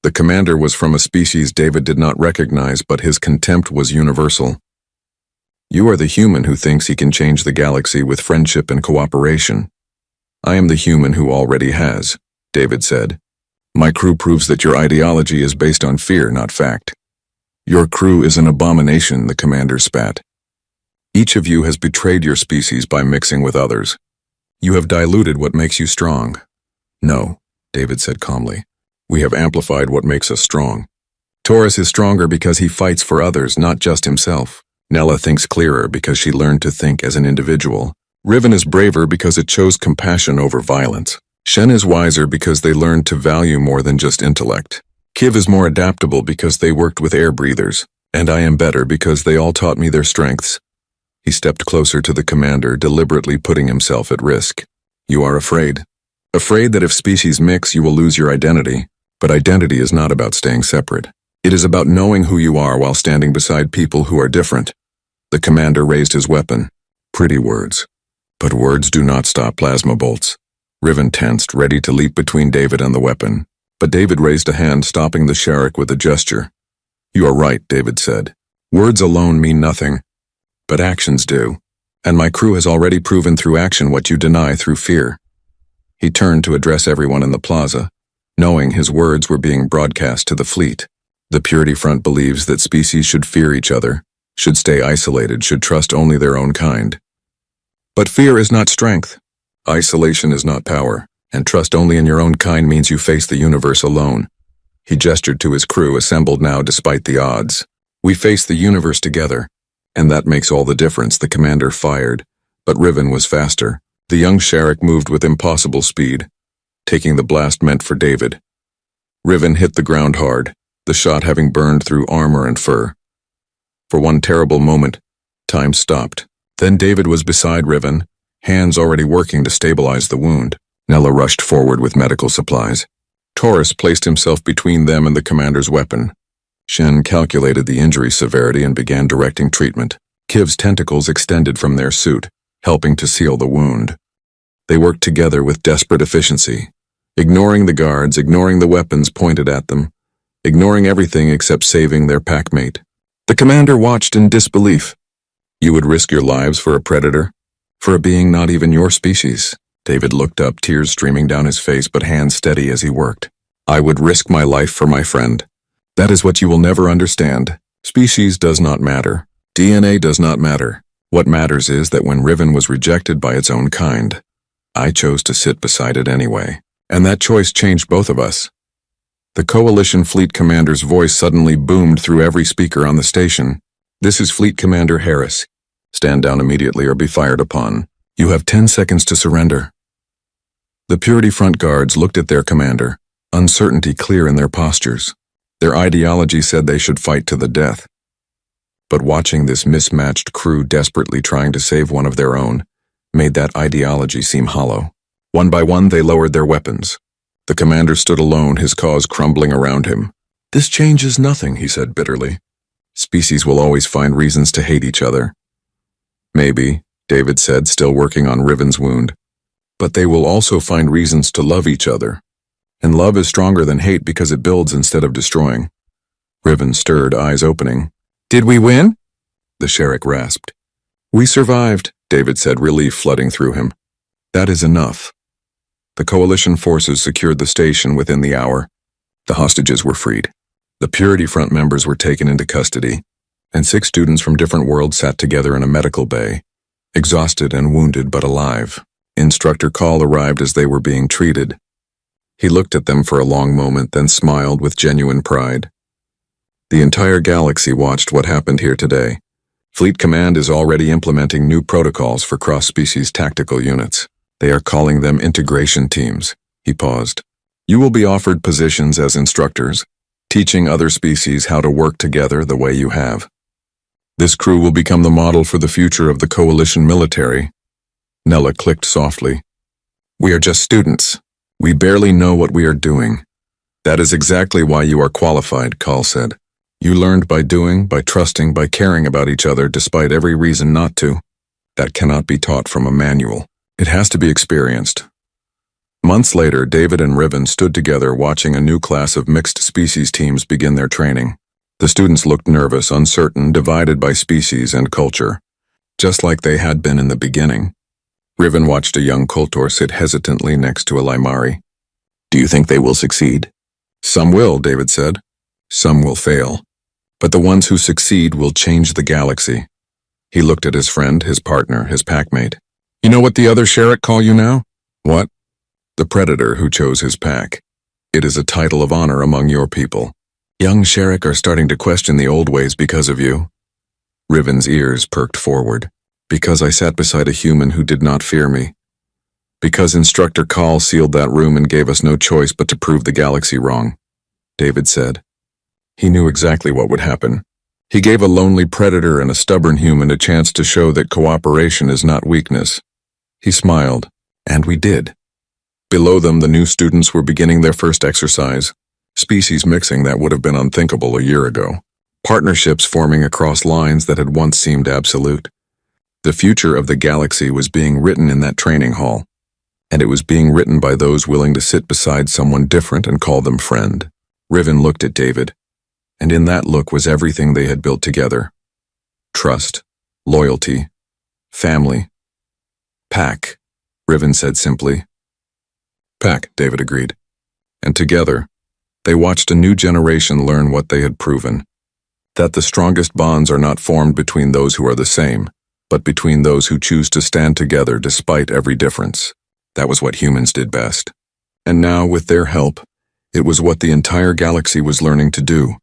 The commander was from a species David did not recognize, but his contempt was universal. "You are the human who thinks he can change the galaxy with friendship and cooperation. I am the human who already has," David said. "My crew proves that your ideology is based on fear, not fact." "Your crew is an abomination," the commander spat. "Each of you has betrayed your species by mixing with others. You have diluted what makes you strong." "No," David said calmly. "We have amplified what makes us strong. Taurus is stronger because he fights for others, not just himself. Nella thinks clearer because she learned to think as an individual. Riven is braver because it chose compassion over violence. Shen is wiser because they learned to value more than just intellect. Kiv is more adaptable because they worked with air breathers, and I am better because they all taught me their strengths. He stepped closer to the commander, deliberately putting himself at risk. You are afraid. Afraid that if species mix, you will lose your identity. But identity is not about staying separate. It is about knowing who you are while standing beside people who are different. The commander raised his weapon. Pretty words. But words do not stop plasma bolts. Riven tensed, ready to leap between David and the weapon. But David raised a hand, stopping the Sherrick with a gesture. You are right, David said. Words alone mean nothing. But actions do. And my crew has already proven through action what you deny through fear. He turned to address everyone in the plaza, knowing his words were being broadcast to the fleet. The Purity Front believes that species should fear each other, should stay isolated, should trust only their own kind. But fear is not strength. Isolation is not power, and trust only in your own kind means you face the universe alone. He gestured to his crew, assembled now despite the odds. We face the universe together, and that makes all the difference. The commander fired, but Riven was faster. The young Sherrick moved with impossible speed, taking the blast meant for David. Riven hit the ground hard, the shot having burned through armor and fur. For one terrible moment, time stopped. Then David was beside Riven, hands already working to stabilize the wound. Nella rushed forward with medical supplies. Taurus placed himself between them and the commander's weapon. Shen calculated the injury severity and began directing treatment. Kiv's tentacles extended from their suit, helping to seal the wound. They worked together with desperate efficiency, ignoring the guards, ignoring the weapons pointed at them, ignoring everything except saving their packmate. The commander watched in disbelief. You would risk your lives for a predator? For a being not even your species? David looked up, tears streaming down his face but hands steady as he worked. I would risk my life for my friend. That is what you will never understand. Species does not matter. DNA does not matter. What matters is that when Riven was rejected by its own kind, I chose to sit beside it anyway. And that choice changed both of us. The Coalition Fleet Commander's voice suddenly boomed through every speaker on the station. This is Fleet Commander Harris. Stand down immediately or be fired upon. You have 10 seconds to surrender. The Purity Front guards looked at their commander, uncertainty clear in their postures. Their ideology said they should fight to the death. But watching this mismatched crew desperately trying to save one of their own made that ideology seem hollow. One by one, they lowered their weapons. The commander stood alone, his cause crumbling around him. This changes nothing, he said bitterly. Species will always find reasons to hate each other. Maybe, David said, still working on Riven's wound. But they will also find reasons to love each other. And love is stronger than hate because it builds instead of destroying. Riven stirred, eyes opening. Did we win? The Sherrick rasped. We survived, David said, relief flooding through him. That is enough. The Coalition forces secured the station within the hour. The hostages were freed. The Purity Front members were taken into custody, and 6 students from different worlds sat together in a medical bay, exhausted and wounded but alive. Instructor Call arrived as they were being treated. He looked at them for a long moment, then smiled with genuine pride. The entire galaxy watched what happened here today. Fleet Command is already implementing new protocols for cross-species tactical units. They are calling them integration teams. He paused. You will be offered positions as instructors, teaching other species how to work together the way you have. This crew will become the model for the future of the Coalition military. Nella clicked softly. We are just students. We barely know what we are doing. That is exactly why you are qualified, Call said. You learned by doing, by trusting, by caring about each other despite every reason not to. That cannot be taught from a manual. It has to be experienced. Months later, David and Riven stood together watching a new class of mixed species teams begin their training. The students looked nervous, uncertain, divided by species and culture, just like they had been in the beginning. Riven watched a young Koltor sit hesitantly next to a Limari. Do you think they will succeed? Some will, David said. Some will fail. But the ones who succeed will change the galaxy. He looked at his friend, his partner, his packmate. You know what the other Sherrick call you now? What? The predator who chose his pack. It is a title of honor among your people. Young Sherrick are starting to question the old ways because of you. Riven's ears perked forward. Because I sat beside a human who did not fear me. Because Instructor Call sealed that room and gave us no choice but to prove the galaxy wrong. David said. He knew exactly what would happen. He gave a lonely predator and a stubborn human a chance to show that cooperation is not weakness. He smiled, and we did. Below them, the new students were beginning their first exercise, species mixing that would have been unthinkable a year ago, partnerships forming across lines that had once seemed absolute. The future of the galaxy was being written in that training hall, and it was being written by those willing to sit beside someone different and call them friend. Riven looked at David, and in that look was everything they had built together. Trust, loyalty, family. Pack, Riven said simply. Pack, David agreed. And together, they watched a new generation learn what they had proven, that the strongest bonds are not formed between those who are the same, but between those who choose to stand together despite every difference. That was what humans did best. And now, with their help, it was what the entire galaxy was learning to do.